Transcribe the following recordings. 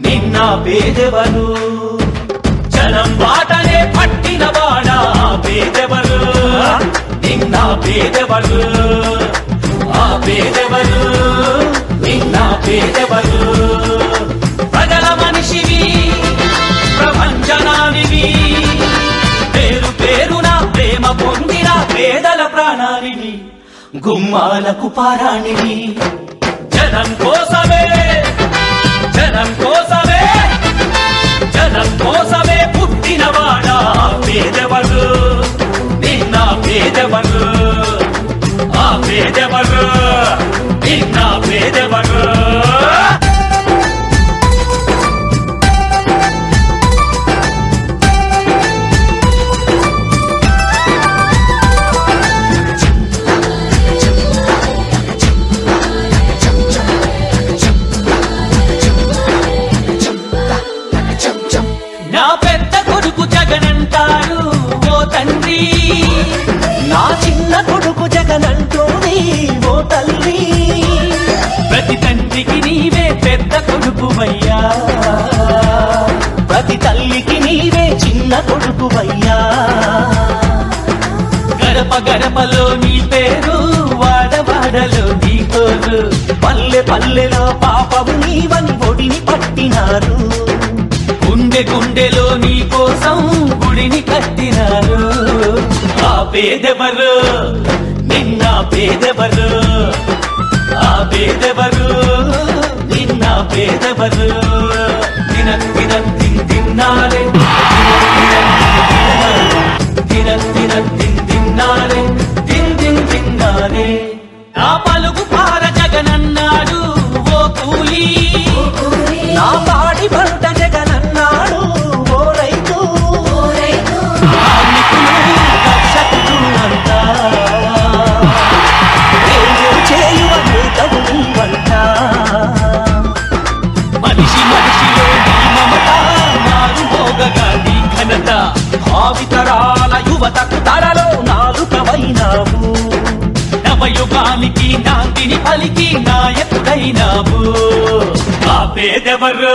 నిన్న పేదెవరు జనం బాటనే పట్టిన వాడా పేదెవరు నిన్న పేదెవరు ఆ పేదెవరు నిన్న పేదెవరు ప్రజల మనిషివి ప్రపంచనానివి పేరు పేరున ప్రేమ పొందిన పేదల ప్రాణానివి గుమ్మాలకు పారాణివి జనం కోసమే జనం కోసమే జనం కోసమే పుట్టినవాడా పేదెవరు నిన్న పేదెవరు ఆ పేదెవరు నిన్న పేదెవరు నా పెద్ద కొడుకు జగనంటారు ఓ తండ్రి నా చిన్న కొడుకు జగనంటోని ఓ తల్లి ప్రతి తండ్రికి నీవే పెద్ద కొడుకువయ్యా ప్రతి తల్లికి నీవే చిన్న కొడుకువయ్యా గడప గడపలో నీ పేరు వాడవాడలో నీ కోరు పల్లె పల్లెలో పాపము నీవని ఒడిని పట్టినారు గుండె గుండెలో నీ కోసం గుడిని కట్టినారు ఆ పేదెవరు నిన్న పేదెవరు ఆ పేదెవరు నిన్న పేదెవరు దిన దిన తిన్నారే దిన దిన తిన్నారే తిన్నారే నా పలుకు పార జగనన్నాడు ఓ కూలి నా పాడి పంట జగనన్నాడు ఓ రైతు రక్షకుడు అంతా చేయువ నేతవు నీవంట మనిషి మనిషిలో నీ మమత నారు మోగగా నీ ఘనత భావితరాల యువతకు తరలో నాలుకవైనావు నవయుగానికి నాందిని పలికి నాయకుడైనావు ఆ పేదెవరు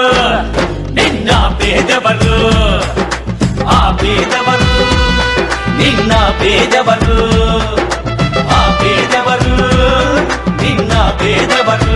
నిన్న పేదెవరు ఆ పేదెవరు నిన్న పేదెవరు ఆ పేదెవరు నిన్న పేదెవరు